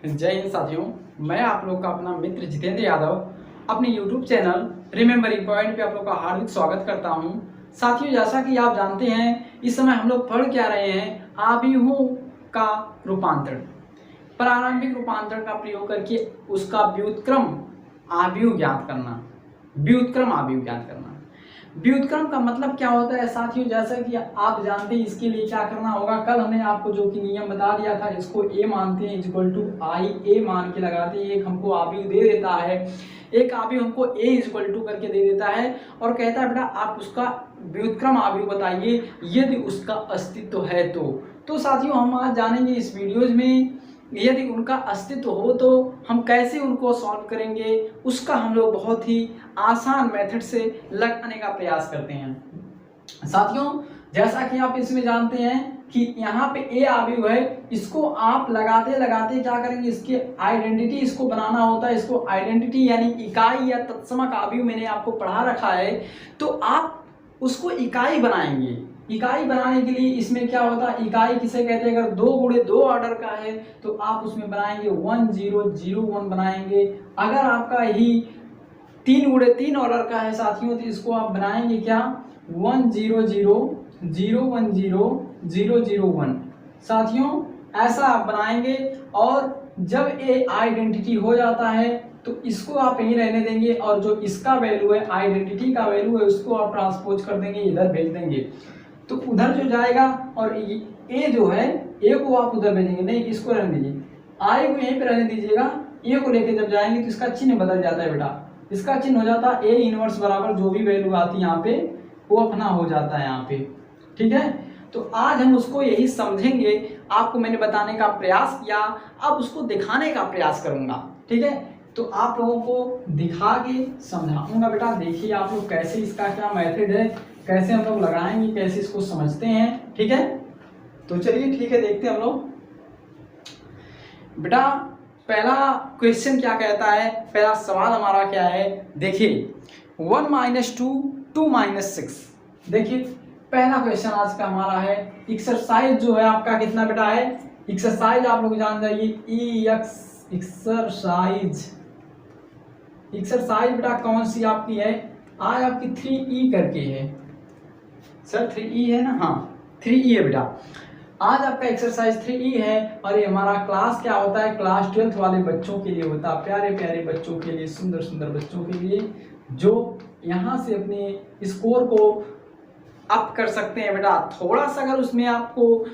जय हिंद साथियों, मैं आप लोग का अपना मित्र जितेंद्र यादव अपने YouTube चैनल रिमेंबरिंग पॉइंट पे आप लोग का हार्दिक स्वागत करता हूं। साथियों, जैसा कि आप जानते हैं, इस समय हम लोग पढ़ क्या रहे हैं, आव्यूहों का रूपांतरण, प्रारंभिक रूपांतरण का प्रयोग करके उसका व्युत्क्रम आव्यूह ज्ञात करना। व्युत्क्रम आव्यूह ज्ञात करना, व्युत्क्रम का मतलब क्या होता है साथियों, जैसा कि आप जानते हैं, इसके लिए क्या करना होगा। कल हमने आपको जो कि नियम बता दिया था, इसको ए मानते हैं इक्वल टू आई, ए मान के लगाते हैं। एक हमको आव्यूह दे देता है, एक आव्यूह हमको ए इक्वल टू करके दे देता है और कहता है बेटा आप उसका व्युत्क्रम आव्यूह बताइए यदि उसका अस्तित्व है तो साथियों, हम आज जानेंगे इस वीडियोज में यदि उनका अस्तित्व हो तो हम कैसे उनको सॉल्व करेंगे, उसका हम लोग बहुत ही आसान मेथड से लगाने का प्रयास करते हैं। साथियों, जैसा कि आप इसमें जानते हैं कि यहाँ पे ए आव्यूह है, इसको आप लगाते लगाते क्या करेंगे, इसके आइडेंटिटी इसको बनाना होता है। इसको आइडेंटिटी यानी इकाई या तत्समक आव्यूह मैंने आपको पढ़ा रखा है, तो आप उसको इकाई बनाएंगे। इकाई बनाने के लिए इसमें क्या होता है, इकाई किसे कहते हैं, अगर 2 गुणे 2 ऑर्डर का है तो आप उसमें बनाएंगे 1001 बनाएंगे। अगर आपका ही 3 गुणे 3 ऑर्डर का है साथियों, तो इसको आप बनाएंगे क्या, 100010001 साथियों, ऐसा आप बनाएंगे। और जब ये आइडेंटिटी हो जाता है तो इसको आप यहीं रहने देंगे और जो इसका वैल्यू है, आइडेंटिटी का वैल्यू है, उसको आप ट्रांसपोज कर देंगे, इधर भेज देंगे। तो उधर जो जाएगा और ए जो है, ए को आप उधर भेजेंगे, नहीं इसको रहने दीजिए, आई को यहीं पे रहने दीजिएगा। ए को लेके जब जाएंगे तो इसका चिन्ह बदल जाता है बेटा, इसका चिन्ह हो जाता है ए इनवर्स बराबर जो भी वैल्यू आती है यहाँ पे वो अपना हो जाता है यहाँ पे। ठीक है, तो आज हम उसको यही समझेंगे। आपको मैंने बताने का प्रयास किया, अब उसको दिखाने का प्रयास करूंगा। ठीक है, तो आप लोगों को दिखा के समझाऊंगा। बेटा देखिए आप लोग कैसे, इसका क्या मेथड है, कैसे हम लोग लगाएंगे, कैसे इसको समझते हैं। ठीक है, तो चलिए ठीक है, देखते हैं हम लोग। बेटा पहला क्वेश्चन क्या कहता है, पहला सवाल हमारा क्या है, देखिए 1 - 2 2 - 6। देखिए पहला क्वेश्चन आज का हमारा है। एक्सरसाइज जो है आपका कितना बेटा है, एक्सरसाइज आप लोग जान जाइए, एक्सरसाइज बेटा कौन सी आपकी है, आज आपकी 3E करके है सर, 3E है ना, हाँ 3E है बेटा। आज आपका एक्सरसाइज 3E है और ये हमारा क्लास क्या होता है, क्लास 12th वाले बच्चों के लिए होता है, प्यारे प्यारे बच्चों के लिए, सुंदर सुंदर बच्चों के लिए, जो यहाँ से अपने स्कोर को अप कर सकते हैं। बेटा थोड़ा सा अगर उसमें आपको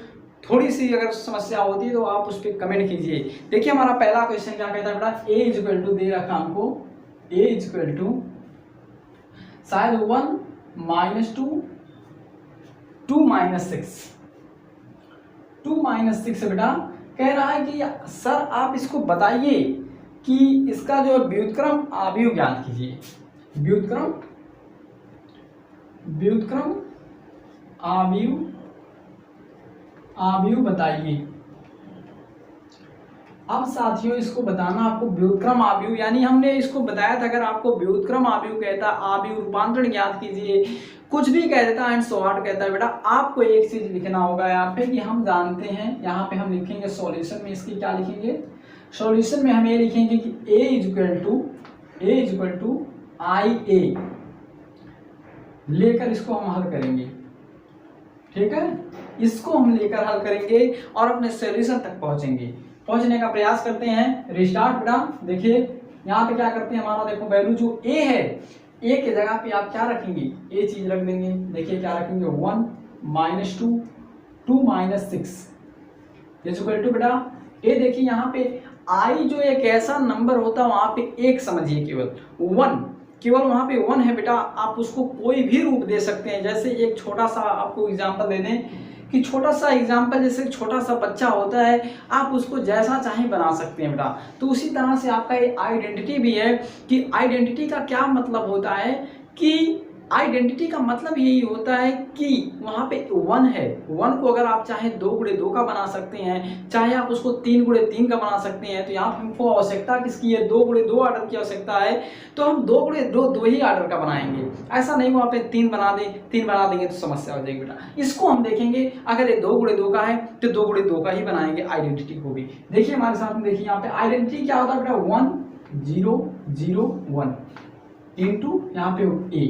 थोड़ी सी अगर समस्या होती है तो आप उस पर कमेंट कीजिए। देखिए हमारा पहला क्वेश्चन क्या कहता है बेटा, ए इक्वल टू दे रखा हमको, ए इक्वल टू शायद 1 - 2 2 - 6 2 - 6 बेटा कह रहा है कि सर आप इसको बताइए कि इसका जो व्युत्क्रम आव्यूह ज्ञात कीजिए। व्युत्क्रम आव्यूह बताइए। अब साथियों इसको बताना आपको व्युत्क्रम आव्यूह, यानी हमने इसको बताया था, अगर आपको व्युत्क्रम आव्यूह कहता, आव्यूह रूपांतरण ज्ञात कीजिए, कुछ भी कह देता एंड सो व्हाट कहता है बेटा, आपको एक चीज लिखना होगा यहाँ पे कि हम जानते हैं, यहाँ पे हम लिखेंगे सॉल्यूशन में, इसकी क्या लिखेंगे, सॉल्यूशन में हम ये लिखेंगे कि ए इक्वल टू आई ए लेकर इसको हम हल करेंगे। ठीक है, इसको हम लेकर हल करेंगे और अपने सॉल्यूशन तक पहुंचने का प्रयास करते हैं। रिस्टार्ट बेटा, देखिए यहाँ पे क्या करते हैं, हमारा देखो वैल्यू जो ए है, ए के जगह पे आप क्या रखेंगे, ए चीज रख देंगे। देखिए क्या रखेंगे, 1 - 2 2 - 6 इक्वल टू बेटा ए। देखिए यहाँ पे आई जो एक ऐसा नंबर होता है, वहां पे एक समझिए, केवल वहां पे 1 है बेटा। आप उसको कोई भी रूप दे सकते हैं। जैसे एक छोटा सा आपको एग्जांपल दे दें कि छोटा सा एग्जांपल, जैसे छोटा सा बच्चा होता है, आप उसको जैसा चाहे बना सकते हैं बेटा। तो उसी तरह से आपका ये आइडेंटिटी भी है कि आइडेंटिटी का क्या मतलब होता है कि आइडेंटिटी का मतलब यही होता है कि वहाँ पे 1 है, 1 को अगर आप चाहे 2 गुणे 2 का बना सकते हैं, चाहे आप उसको 3 गुणे 3 का बना सकते हैं। तो यहाँ पर हमको आवश्यकता किसकी है, 2 गुणे 2 ऑर्डर की आवश्यकता है, तो हम 2 गुणे 2 2 ही ऑर्डर का बनाएंगे। ऐसा नहीं वहाँ पे 3 बना दें, 3 बना देंगे तो समस्या हो जाएगी बेटा। इसको हम देखेंगे, अगर ये 2 गुणे 2 का है तो 2 गुणे 2 का ही बनाएंगे आइडेंटिटी को भी। देखिए हमारे साथ में, देखिए यहाँ पे आइडेंटिटी क्या होता है बेटा, 1 0 0 1 इंटू यहाँ पे a।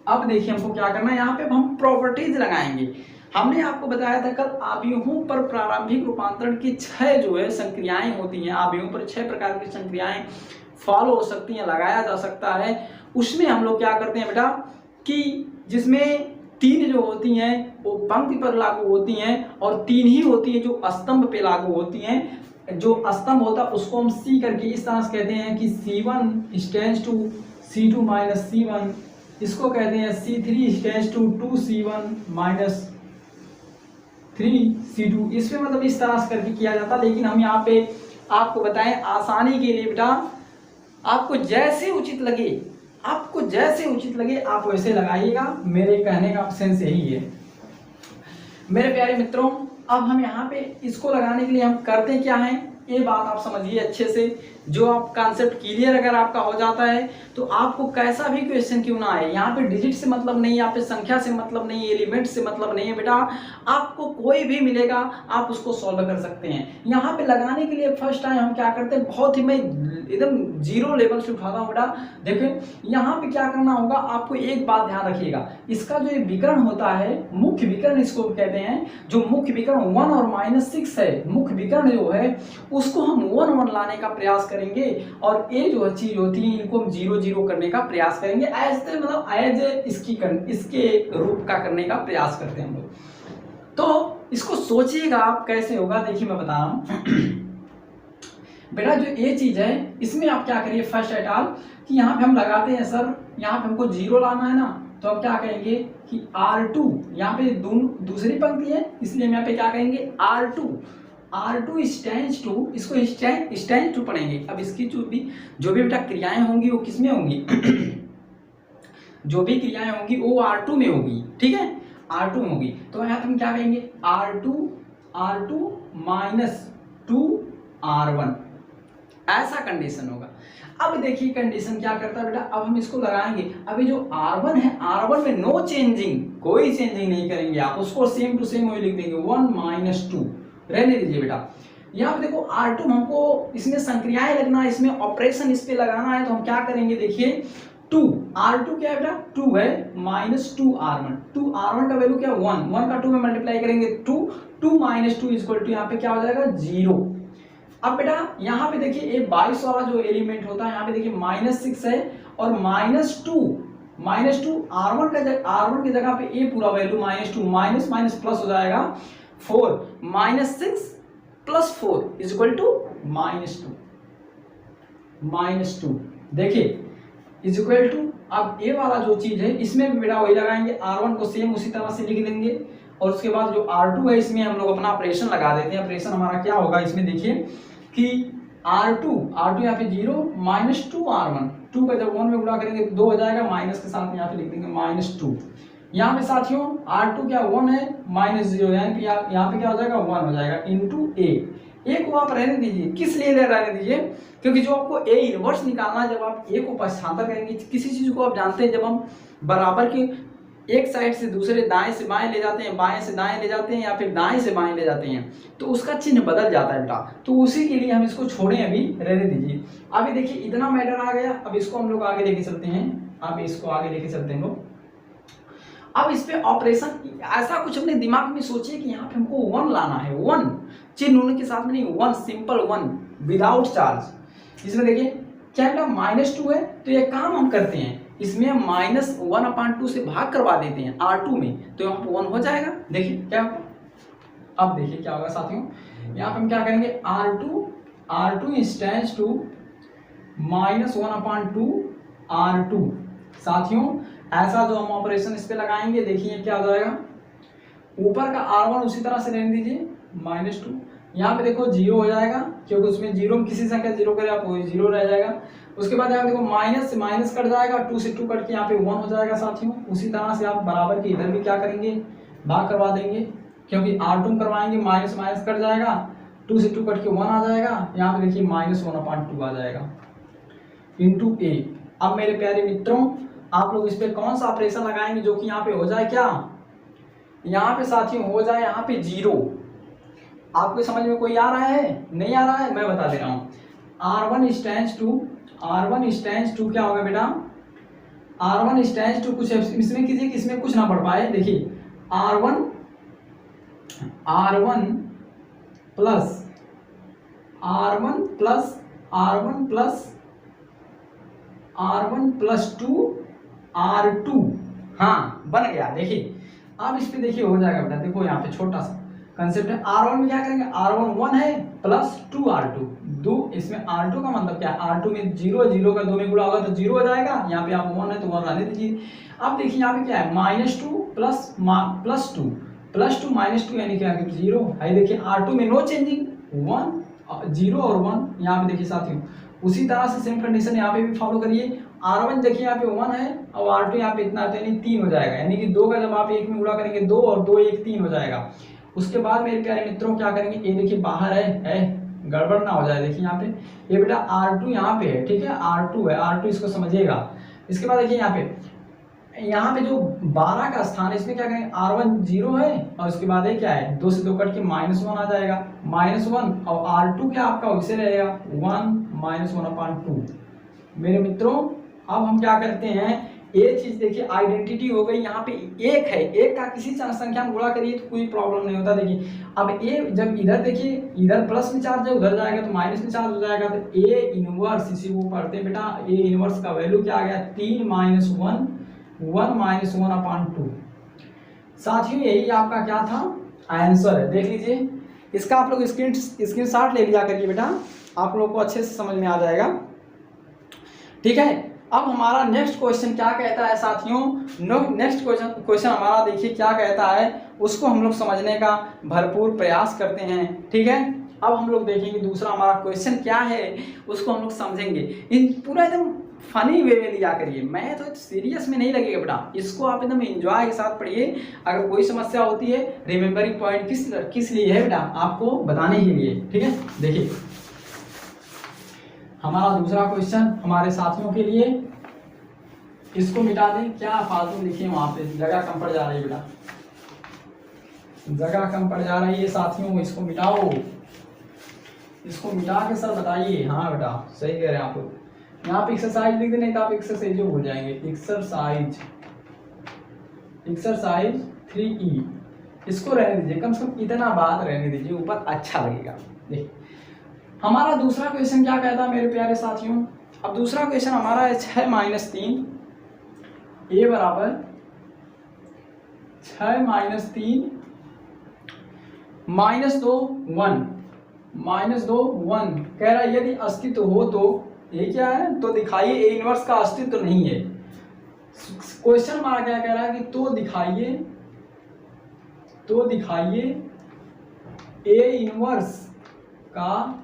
अब देखिए हमको क्या करना है, यहाँ पे हम प्रॉपर्टीज लगाएंगे। हमने आपको बताया था कल आव्यूहों पर प्रारंभिक रूपांतरण की 6 जो है संक्रियाएं होती हैं। आव्यूहों पर 6 प्रकार की संक्रियाएं फॉलो हो सकती हैं, लगाया जा सकता है। उसमें हम लोग क्या करते हैं बेटा कि जिसमें 3 जो होती हैं वो पंक्ति पर लागू होती हैं और 3 ही होती है जो स्तंभ पे लागू होती हैं। जो स्तंभ होता है उसको हम C करके इस तरह से कहते हैं कि C1 stands to C2 minus C1, इसको कहते हैं C3 stands to 2C1 minus 3C2। इसमें मतलब इस तरह से करके किया जाता है। लेकिन हम यहाँ पे आपको बताएं आसानी के लिए बेटा, आपको जैसे उचित लगे, आपको जैसे उचित लगे आप वैसे लगाइएगा। मेरे कहने का सेंस यही है मेरे प्यारे मित्रों। अब हम यहाँ पे इसको लगाने के लिए हम करते क्या हैं, ये बात आप समझिए अच्छे से। जो आप कॉन्सेप्ट क्लियर अगर आपका हो जाता है तो आपको कैसा भी क्वेश्चन क्यों ना आए, यहाँ पे डिजिट से मतलब नहीं है, यहाँ पे संख्या से मतलब नहीं है, एलिमेंट से मतलब नहीं है बेटा। आपको कोई भी मिलेगा आप उसको सॉल्व कर सकते हैं। यहाँ पे लगाने के लिए फर्स्ट टाइम हम क्या करते हैं, बहुत ही मैं एकदम 0 लेवल से उठाता हूँ बेटा। देखिए यहाँ पे क्या करना होगा, आपको एक बात ध्यान रखिएगा, इसका जो विकर्ण होता है, मुख्य विकर्ण इसको कहते हैं। जो मुख्य विकर्ण 1 और -6 है, मुख्य विकर्ण जो है उसको हम 1 1 लाने का प्रयास करेंगे और ये जो चीज होती है इनको हम 0 0 करने का प्रयास करेंगे। ऐसे मतलब एज इसके रूप का करने का प्रयास करते हैं हम लोग। तो इसको सोचिएगा आप कैसे होगा। देखिए मैं बता रहा हूं बेटा, जो ये चीज है इसमें आप क्या करिए फर्स्ट एट ऑल कि यहाँ पे हम लगाते हैं सर, यहाँ पे हमको 0 लाना है ना, तो हम क्या कहेंगे कि R2, यहाँ पे दूसरी पंक्ति है इसलिए हम यहाँ पे क्या कहेंगे R2 स्टैंड्स टू, इसको स्टैंड टू पढ़ेंगे। अब इसकी जो भी बेटा क्रियाएं होंगी वो किसमें होंगी जो भी क्रियाएं होंगी वो R2 में होगी, ठीक है, R2 में होगी। तो यहाँ हम क्या कहेंगे R2 माइनस 2R1, ऐसा कंडीशन होगा। अब देखिए कंडीशन क्या करता है बेटा, अब हम इसको लगाएंगे। अभी जो R1 है, R1 में नो चेंजिंग, कोई चेंजिंग नहीं करेंगे आप, उसको सेम टू सेम वही लिख देंगे 1 - 2 रहने दीजिए बेटा। यहाँ पे देखो R2 हमको इसमें संक्रियाएं लगना है, इसमें ऑपरेशन इस पे लगाना है, तो हम क्या करेंगे देखिए 2, R2 क्या है बेटा 2 है -2R1, 2R1 का वैल्यू क्या 1 का 2 में मल्टीप्लाई करेंगे 2 -2 इक्वल टू यहाँ पे क्या हो जाएगा 0। अब बेटा यहाँ पे देखिए ये 22 वाला जो एलिमेंट होता है, यहाँ पे देखिए -6 है और -2 R1 की जगह पे ये पूरा वैल्यू -2 माइनस प्लस हो जाएगा 4, -6 + 4 = -2। देखिए इक्वल टू, अब ये वाला जो चीज है इसमें भी बेटा वही लगाएंगे, R1 को सेम उसी तरह से लिख देंगे और उसके बाद जो R2 है इसमें हम लोग अपना ऑपरेशन लगा देते हैं। ऑपरेशन हमारा क्या होगा इसमें देखिए कि R2 यहाँ पे 0 -2R1, 2 का जब 1 में गुणा करेंगे तो 2 हो जाएगा, माइनस के साथ यहाँ पे लिख देंगे -2। यहाँ पे साथियों R2 क्या 1 है -0, यानी कि यहाँ पे क्या हो जाएगा 1 हो जाएगा इंटू ए को आप रहने दीजिए। किस लिए रहने दीजिए, क्योंकि जो आपको ए इनवर्स निकालना है, जब आप ए को पक्षांतर करेंगे किसी चीज को, आप जानते हैं जब हम बराबर के एक साइड से दूसरे दाएं से बाएं ले जाते हैं, बाएं से दाएं ले जाते हैं या फिर दाएं से बाएं ले जाते हैं, तो उसका चिन्ह बदल जाता है बेटा। तो उसी के लिए हम इसको छोड़ें, अभी रहने दीजिए। अभी देखिए इतना मैटर आ गया, अब इसको हम लोग आगे लेके चलते हैं। अब इसको आगे लेके चलते हैं लोग। अब इस पे ऑपरेशन ऐसा कुछ अपने दिमाग में सोचिए कि यहाँ पे हमको 1 लाना है, 1 चिन्ह होने के साथ में नहीं, 1 सिंपल 1 विदाउट चार्ज। इसमें देखिए क्या बेटा -2 है, तो ये काम हम करते हैं, इसमें हम -1/2 से भाग करवा देते हैं R2 में, तो यहाँ पे 1 हो जाएगा। देखिए क्या होगा, अब देखिए क्या होगा साथियों, यहाँ पे हम क्या करेंगे R2 स्टैंड्स टू -1/2 R2। साथियों ऐसा जो हम ऑपरेशन इस पे लगाएंगे, देखिए क्या हो जाएगा, ऊपर का R1 उसी तरह से रहने दीजिए -2, यहाँ पे देखो 0 हो जाएगा, क्योंकि उसमें 0 में किसी संख्या 0 करें आप वही 0 रह जाएगा। उसके बाद यहाँ देखो माइनस से माइनस कट जाएगा, 2 से 2 कट के यहाँ पे 1 हो जाएगा साथियों। उसी तरह से आप बराबर के इधर भी क्या करेंगे, भाग करवा देंगे, क्योंकि R2 में करवाएंगे, माइनस माइनस कट जाएगा, 2 से 2 कट के 1 आ जाएगा। यहाँ पे देखिए -1/2 आ जाएगा इंटू a। अब मेरे प्यारे मित्रों आप लोग इस पे कौन सा ऑपरेशन लगाएंगे जो कि यहाँ पे हो जाए क्या, यहाँ पे साथियों हो जाए यहाँ पे 0। आपको समझ में कोई आ रहा है, नहीं आ रहा है, मैं बता दे रहा हूँ। R1 स्टैंड्स टू क्या होगा बेटा, R1 स्टैंड्स टू कुछ इसमें किसी इसमें कुछ ना पढ़ पाए, देखिए R1 प्लस R1 + 2 R2। हाँ बन गया। देखिए अब इस पे देखिए हो जाएगा बेटा, देखो यहाँ पे छोटा सा कंसेप्ट है। R1 में क्या करेंगे, R1 1 है प्लस 2 R2 2, इसमें R2 का मतलब क्या है, R2 में 0 0 का 2 में गुणा होगा तो 0 हो जाएगा। यहाँ पे आप 1 है तो 1 रहने दीजिए। अब देखिए यहाँ पे क्या है, -2 + 2 -2 यानी क्या 0 है। देखिए R2 में नो चेंजिंग, 1 0 और 1। यहाँ पे देखिए साथियों उसी तरह से सेम कंडीशन यहाँ पे भी फॉलो करिए। R1 देखिए यहाँ पे 1 है और R2 यहाँ पे इतना यानी 3 हो जाएगा, यानी कि 2 का जब आप 1 में गुणा करेंगे 2 और 2 1 3 हो जाएगा। उसके बाद मेरे प्यारे मित्रों क्या करेंगे, ये देखिए बाहर है गड़बड़ ना हो जाए। देखिए यहाँ पे ये बेटा R2 यहाँ पे है, ठीक है R2 है, R2 इसको समझिएगा। इसके बाद देखिए यहाँ पे जो 12 का स्थान है इसमें क्या करेंगे, R1 0 है और उसके बाद ये क्या है 2 से 2 कट के -1 आ जाएगा, -1 और R2 क्या आपका वैसे रहेगा 1 -1/2। मेरे मित्रों अब हम क्या करते हैं, ये चीज देखिए आइडेंटिटी हो गई। यहाँ पे 1 है, 1 का किसी संख्या में गुणा करिए तो कोई प्रॉब्लम नहीं होता। देखिए अब ए जब इधर देखिए इधर प्लस में चार्ज है, उधर जाएगा तो माइनस में चार्ज हो जाएगा, तो ए इनवर्स इसी को पढ़ते हैं बेटा। ए इनवर्स का वैल्यू क्या आ गया 3 - 1 -1/2। साथियों यही आपका क्या था आंसर है, देख लीजिए। इसका आप लोग स्क्रीनशॉट ले लिया करिए बेटा, आप लोग को अच्छे से समझ में आ जाएगा, ठीक है। अब हमारा नेक्स्ट क्वेश्चन क्या कहता है साथियों, नेक्स्ट क्वेश्चन हमारा देखिए क्या कहता है, उसको हम लोग समझने का भरपूर प्रयास करते हैं, ठीक है। अब हम लोग देखेंगे दूसरा हमारा क्वेश्चन क्या है, उसको हम लोग समझेंगे। इन पूरा एकदम फनी वे में लिया करिए, मैं तो सीरियस में नहीं लगेगा बेटा, इसको आप एकदम एंजॉय के साथ पढ़िए। अगर कोई समस्या होती है रिमेम्बरिंग पॉइंट किस लिए है बेटा, आपको बताने के लिए, ठीक है। देखिए हमारा दूसरा क्वेश्चन हमारे साथियों के लिए, इसको मिटा दें, क्या फालतू लिखे वहां पे, जगह कम पड़ जा रही है बेटा, जगह कम पड़ जा रही है साथियों, इसको मिटाओ, इसको मिटा के सर बताइए। हाँ बेटा सही कह रहे हैं आप लोग, यहाँ पे एक्सरसाइज लिख दें, नहीं तो आप एक्सरसाइज भूल जाएंगे। एक्सरसाइज 3E, इसको रहने दीजिए, कम से कम इतना बात रहने दीजिए, ऊपर अच्छा लगेगा। देखिए हमारा दूसरा क्वेश्चन क्या कहता है मेरे प्यारे साथियों। अब दूसरा क्वेश्चन हमारा है 6 - 3 a बराबर 6 - 3 -2 1 कह रहा है यदि अस्तित्व हो तो ये क्या है, तो दिखाइए ए इनवर्स का अस्तित्व नहीं है। क्वेश्चन हमारा क्या कह रहा है कि तो दिखाइए ए इनवर्स का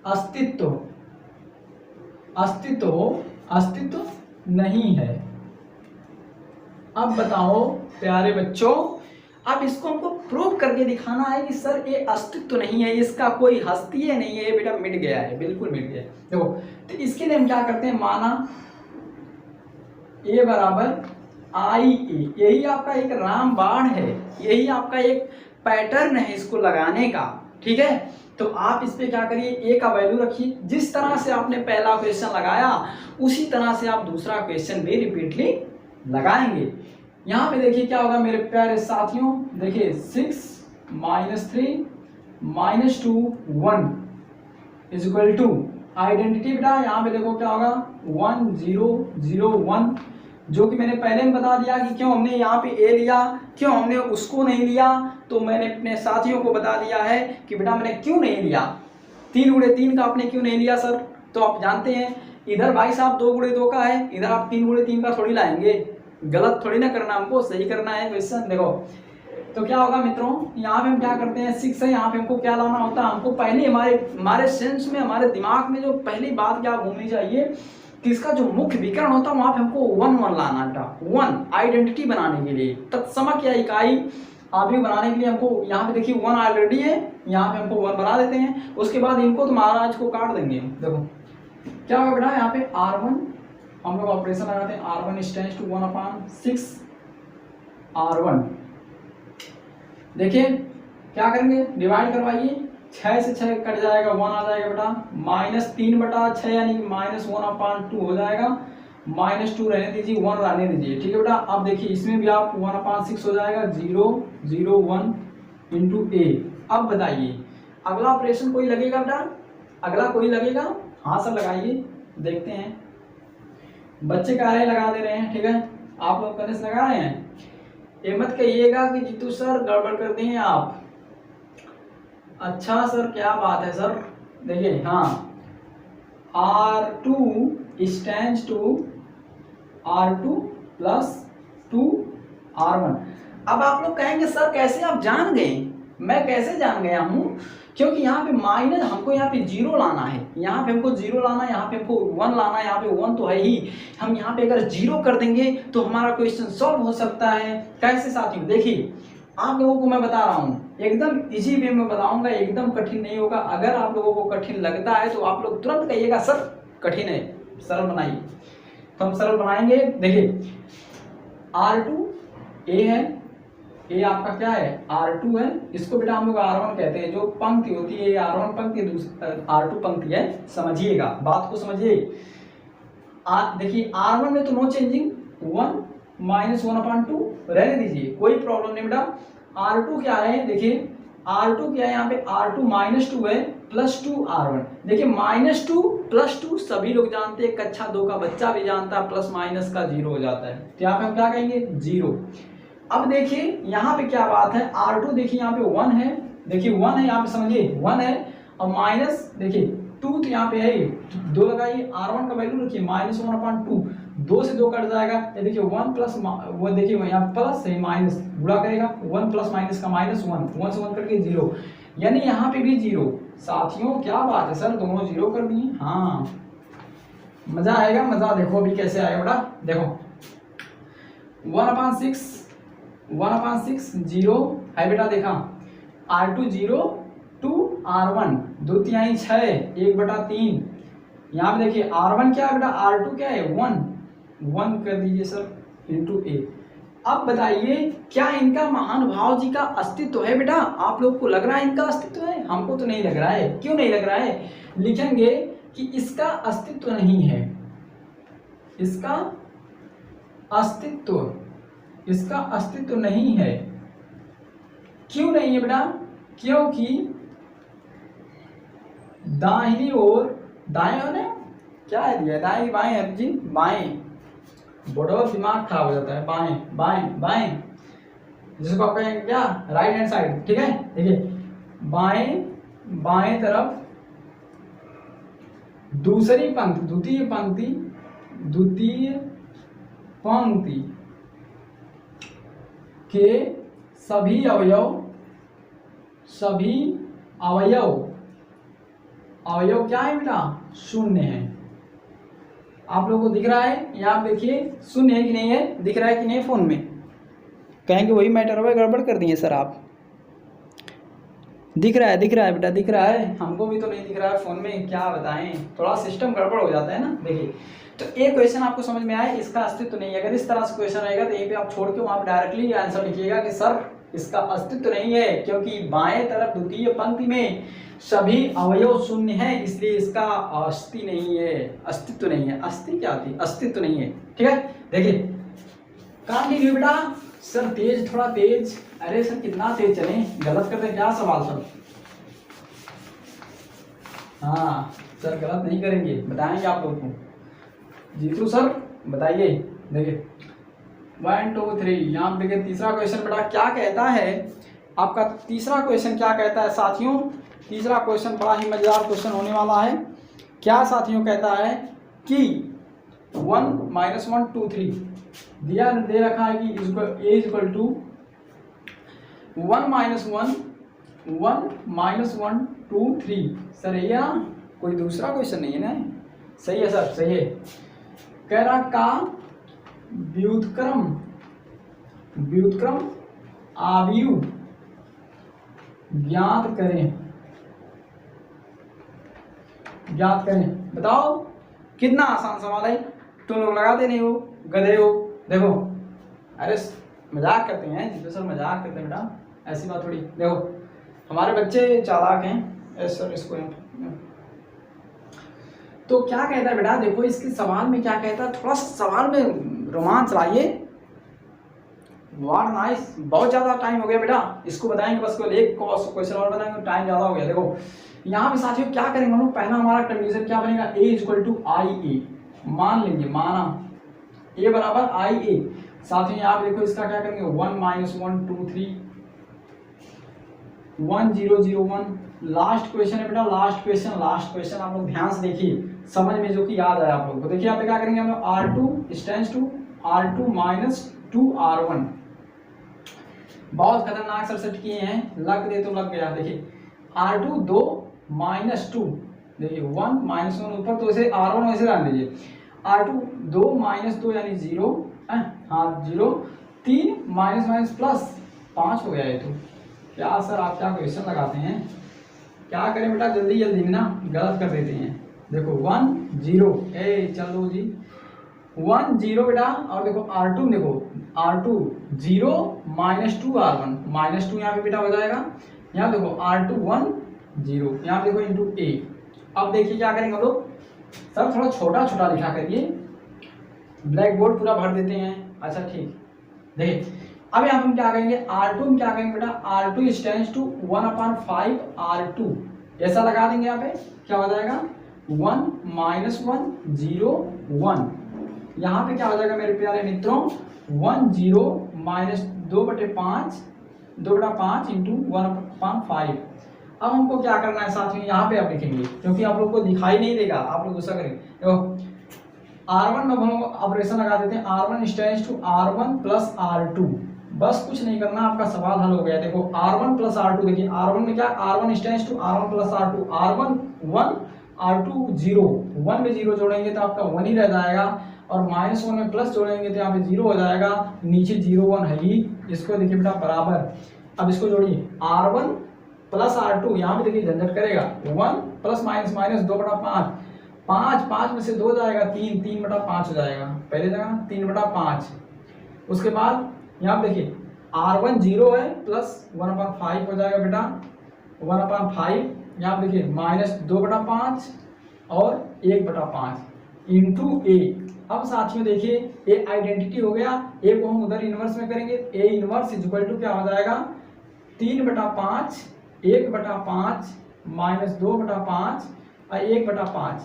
अस्तित्व नहीं है। अब बताओ प्यारे बच्चों, अब इसको हमको प्रूव करके दिखाना है कि सर ये अस्तित्व नहीं है, इसका कोई हस्ती नहीं है, बेटा मिट गया है, बिल्कुल मिट गया है। देखो तो इसके लिए हम क्या करते हैं, माना ए बराबर आई ए, यही आपका एक रामबाण है, यही आपका एक पैटर्न है इसको लगाने का, ठीक है। तो आप इस पे क्या करिए, ए का वैल्यू रखिए, जिस तरह से आपने पहला क्वेश्चन लगाया उसी तरह से आप दूसरा क्वेश्चन भी रिपीटली लगाएंगे। यहाँ पे देखिए क्या होगा मेरे प्यारे साथियों, देखिए 6 - 3 - 2 1 = 2। आइडेंटिटी बेटा यहाँ पे देखो क्या होगा 1 0 0 1, जो कि मैंने पहले में बता दिया कि क्यों हमने यहाँ पे ए लिया, क्यों हमने उसको नहीं लिया। तो मैंने अपने साथियों को बता दिया है कि बेटा मैंने क्यों नहीं लिया, 3 × 3 का आपने क्यों नहीं लिया सर, तो आप जानते हैं इधर भाई साहब 2 × 2 का है, इधर आप 3 × 3 का थोड़ी लाएंगे, गलत थोड़ी ना करना, हमको सही करना है क्वेश्चन। देखो तो क्या होगा मित्रों, यहाँ पे हम क्या करते हैं 6 है, यहाँ पे हमको क्या लाना होता है, हमको पहले हमारे सेंस में, हमारे दिमाग में जो पहली बात क्या घूमनी चाहिए कि इसका जो मुख्य विकर्ण होता है वहां पे हमको 1 1 लाना था, 1 आइडेंटिटी बनाने के लिए, तत्समक या इकाई आवेग बनाने के लिए हमको यहाँ पे देखिए 1 ऑलरेडी है, यहाँ पे हमको 1 बना देते हैं। उसके बाद इनको तो महाराज को काट देंगे। देखो क्या होगा बेटा, यहाँ पे R1 हम लोग ऑपरेशन लगाते हैं, R1 स्टैंड्स टू 1/6 R1। देखिए क्या करेंगे, डिवाइड करवाइए, 6 से 6 कट जाएगा, 1 आ जाएगा बेटा, -3/6 यानी -1/2 हो जाएगा, -2 रहने दीजिए, 1 रहने दीजिए, ठीक है बेटा। अब देखिए इसमें भी आप 1/6 हो जाएगा, 0 0 1 इंटू A। अब बताइए अगला ऑपरेशन कोई लगेगा बेटा, अगला कोई लगेगा? हाँ सर लगाइए, देखते हैं। बच्चे कह रहे हैं लगा दे रहे हैं, ठीक है, आप लोग कने से लगा रहे हैं। ये मत कहिएगा कि जीतू सर गड़बड़ कर दिए आप। अच्छा सर क्या बात है सर, देखिए हाँ, R2 stands to R2 + 2 R1। अब आप लोग कहेंगे सर कैसे आप जान गए? मैं कैसे जान गया हूँ, क्योंकि यहाँ पे माइनस हमको यहाँ पे 0 लाना है, यहाँ पे हमको 0 लाना है, यहाँ पे हमको 1 लाना है, यहाँ पे 1 तो है ही। हम यहाँ पे अगर 0 कर देंगे तो हमारा क्वेश्चन सॉल्व हो सकता है। कैसे साथियों, देखिए आप लोगों को मैं बता रहा हूँ, एकदम इजी वे में बताऊंगा, एकदम कठिन नहीं होगा। अगर आप लोगों को कठिन लगता है तो आप लोग तुरंत कहिएगा सर कठिन है, सरल बनाइए। तो हम सरल बनाएंगे। देखिए R2 A है, A आपका क्या है R2 है, इसको बेटा हम लोग R1 कहते हैं। जो पंक्ति होती है R1 पंक्ति, R2 पंक्ति है, समझिएगा बात को समझिए। देखिए R1 में तो नो चेंजिंग, 1 -1/2 रहने दीजिए, कोई प्रॉब्लम नहीं बेटा। R2 क्या है, देखिए R2 क्या है, यहाँ पे R2 -2 है, +2 R1। देखिए -2 +2 सभी लोग जानते हैं, कक्षा 2 का बच्चा भी जानता है, प्लस माइनस का 0 हो जाता है। तो यहाँ पे हम क्या कहेंगे 0। अब देखिए यहाँ पे क्या बात है, R2 देखिए यहाँ पे 1 है, देखिए 1 है, यहाँ पे समझिए 1 है, और माइनस देखिए 2 तो यहाँ पे है, 2 लगाइए, R1 का वैल्यू रखिए -1/2, 2 से 2 कट जाएगा, ये देखिए 1 प्लस वो देखिए यहाँ प्लस है माइनस गुणा करेगा, 1 प्लस माइनस का -1, 1 से 1 करके 0, यानी यहाँ पे भी 0। साथियों क्या बात है सर, दोनों 0 कर दिए। हाँ मजा आएगा, मजा देखो अभी कैसे आएगा बेटा। देखो 1/6 0 है बेटा, देखा R2 0 2 R1 2 तिहाई 6 1/3। यहाँ पे देखिए R1 क्या है बेटा, R2 क्या है 1 कर दीजिए सर इंटू A। अब बताइए क्या इनका महानुभाव जी का अस्तित्व है बेटा? आप लोग को लग रहा है इनका अस्तित्व है? हमको तो नहीं लग रहा है। क्यों नहीं लग रहा है? लिखेंगे कि इसका अस्तित्व नहीं है, इसका अस्तित्व नहीं है। क्यों नहीं है बेटा? क्योंकि दाहिनी ओर, दाएं ओर है क्या है दिया, दाएं बाएं है जी, बाएं, बड़ा दिमाग खराब हो जाता है, बाएं बाएं बाएं, जिसको आप कहेंगे क्या राइट हैंड साइड, ठीक है। देखिए बाएं तरफ दूसरी पंक्ति, द्वितीय पंक्ति के सभी अवयव क्या है बेटा? शून्य है। आप लोगों को दिख रहा है यहाँ पे, देखिए शून्य है कि नहीं है, दिख रहा है कि नहीं फोन में? कहेंगे वही मैटर है, गड़बड़ कर दिए सर आप। दिख रहा है बेटा, दिख रहा है, हमको भी तो नहीं दिख रहा है फोन में, क्या बताएं, थोड़ा सिस्टम गड़बड़ हो जाता है ना। देखिए तो एक क्वेश्चन आपको समझ में आया, इसका अस्तित्व नहीं है। अगर इस तरह से क्वेश्चन रहेगा तो यहीं पे आप छोड़ के वहां पे डायरेक्टली आंसर लिखिएगा कि सर इसका अस्तित्व नहीं है, क्योंकि बाएं तरफ द्वितीय पंक्ति में सभी अवयव शून्य है, इसलिए इसका अस्तित्व नहीं है। अस्तित्व नहीं है, अस्ति क्या थी, अस्तित्व नहीं है, ठीक है। देखिए काम कीजिए बेटा, सर तेज, थोड़ा तेज, अरे सर कितना तेज चले, गलत करते क्या सवाल सर? हाँ सर गलत नहीं करेंगे, बताएंगे आप लोगों को। जीतू सर बताइए, देखिए 1 2 3, यहाँ पे देखिए तीसरा क्वेश्चन बेटा क्या कहता है आपका, तीसरा क्वेश्चन क्या कहता है साथियों? तीसरा क्वेश्चन बड़ा ही मजेदार क्वेश्चन होने वाला है। क्या साथियों कहता है कि 1 -1 2 3 दे रखा है कि A = 1 माइनस 1 2 3। सर ये ना कोई दूसरा क्वेश्चन नहीं है ना? सही है सर, सही है। कह रहा का व्युत्क्रम आव्यूह ज्ञात करें। बताओ कितना आसान सवाल है, तुम लोग लगाते नहीं हो, गधे हो। देखो, अरे मजाक करते हैं जिसमें सर, मजाक करते हैं बेटा, ऐसी बात थोड़ी। देखो हमारे बच्चे चालाक हैं सर, इसको तो क्या कहता है बेटा, देखो इसके सवाल में क्या कहता है, थोड़ा सवाल में रोमांच लाइए। वाह नाइस, बहुत ज्यादा टाइम हो गया बेटा, इसको बताएंगे बस को एक क्वेश्चन और बताएंगे, टाइम ज्यादा हो गया। देखो यहाँ पे साथियों क्या करेंगे हम लोग, पहला हमारा कंडीशन क्या बनेगा, a इक्वल टू आई ए, मान लेंगे, माना a बराबर आई ए। साथियों यहाँ पे देखो इसका क्या करेंगे, 1 माइनस 1 2 3 1 0 0 1। लास्ट क्वेश्चन है बेटा, लास्ट क्वेश्चन आप लोग ध्यान से देखिए, समझ में जो कि याद आया आप लोग को। देखिए यहाँ पे क्या करेंगे हम लोग, R2 stands to R2 minus 2R1। बहुत खतरनाक सरसट किए हैं, लग दे तो लग गया। देखिए R2 2 माइनस 2, देखिए 1 माइनस 1 ऊपर, तो इसे R1 वैसे डाल दीजिए। R2 2 माइनस 2 यानी 0, हाँ 0, 3 माइनस प्लस 5 हो गया ये। तो क्या सर आप क्या क्वेश्चन लगाते हैं, क्या करें बेटा, जल्दी में ना गलत कर देते हैं। देखो 1 0, चलो जी 1 0 बेटा, और देखो R2 देखो R2 0 माइनस 2R1, माइनस 2 यहाँ पे बेटा हो जाएगा। यहाँ देखो R2 1 0, यहाँ पे देखो इंटू a। अब देखिए क्या करेंगे हम लोग, सर थोड़ा छोटा छोटा लिखा करिए, ब्लैक बोर्ड पूरा भर देते हैं। अच्छा ठीक, देखिए अब यहाँ हम क्या करेंगे, R2 में क्या करेंगे बेटा, R2 स्टैंड्स टू 1/5 R2, ऐसा लगा देंगे। यहाँ पे क्या हो जाएगा, 1 माइनस 1 0 1। यहाँ पे क्या हो जाएगा मेरे प्यारे मित्रों, 1 0 माइनस 2/5 इंटू 1/5। अब हमको क्या करना है साथियों, यहाँ पे आप लिखेंगे, क्योंकि आप लोग को दिखाई नहीं देगा, आप लोग गुस्सा करेंगे। देखो R1 में हम लोग ऑपरेशन लगा देते हैं, R1 stands to R1 plus R2। बस कुछ नहीं करना, आपका सवाल हल हो गया। देखो R1 प्लस R2, देखिए R1 में क्या, R1 stands to R1 plus R2, R1 1 R2 0, 1 में 0 जोड़ेंगे तो आपका 1 ही रह जाएगा, और माइनस 1 में प्लस जोड़ेंगे तो यहाँ पे 0 हो जाएगा, नीचे 0 1 है ही, इसको देखिए बेटा बराबर। अब इसको जोड़िए, R1 प्लस R2, यहाँ पे देखिए झंझट करेगा, 1 प्लस माइनस 2/5, 5 में से 2 जाएगा 3/5 हो जाएगा, पहले जगह 3/5। उसके बाद यहाँ पे देखिए R1 0 है, प्लस 1/5 हो जाएगा बेटा, 1/5। यहाँ पे देखिए माइनस 2/5 और 1/5 इंटू a। अब साथियों देखिए ए आइडेंटिटी हो गया, ए को हम उधर इनवर्स में करेंगे, ए इनवर्स इक्वल टू क्या हो जाएगा, 3/5 1/5 माइनस 2/5 और 1/5।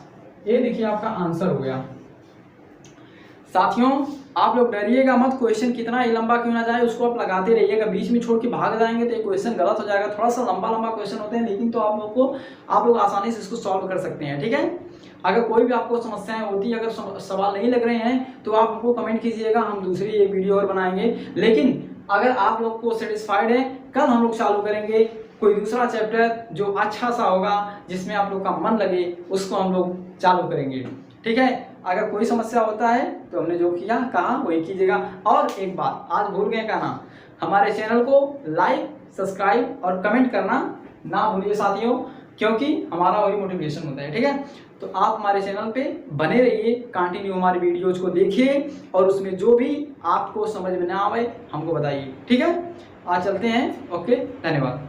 ये देखिए आपका आंसर हो गया। साथियों आप लोग डरिएगा मत, क्वेश्चन कितना ही लंबा क्यों ना जाए उसको आप लगाते रहिएगा, बीच में छोड़ के भाग जाएंगे तो ये क्वेश्चन गलत हो जाएगा। थोड़ा सा लंबा क्वेश्चन होते हैं, लेकिन तो आप लोग आसानी से इसको सॉल्व कर सकते हैं। ठीक है, अगर कोई भी आपको समस्याएं होती है, अगर सवाल नहीं लग रहे हैं तो आप हमको कमेंट कीजिएगा, हम दूसरी एक वीडियो और बनाएंगे। लेकिन अगर आप लोग को सेटिस्फाइड है, कल हम लोग चालू करेंगे कोई दूसरा चैप्टर जो अच्छा सा होगा, जिसमें आप लोग का मन लगे, उसको हम लोग चालू करेंगे। ठीक है, अगर कोई समस्या होता है तो हमने जो किया कहा वही कीजिएगा। और एक बात आज भूल गए कहना, हमारे चैनल को लाइक सब्सक्राइब और कमेंट करना ना भूलिए साथियों, क्योंकि हमारा वही मोटिवेशन होता है। ठीक है, तो आप हमारे चैनल पे बने रहिए, कंटिन्यू हमारी वीडियोज को देखिए, और उसमें जो भी आपको समझ में ना आए हमको बताइए। ठीक है, आज चलते हैं। ओके, धन्यवाद।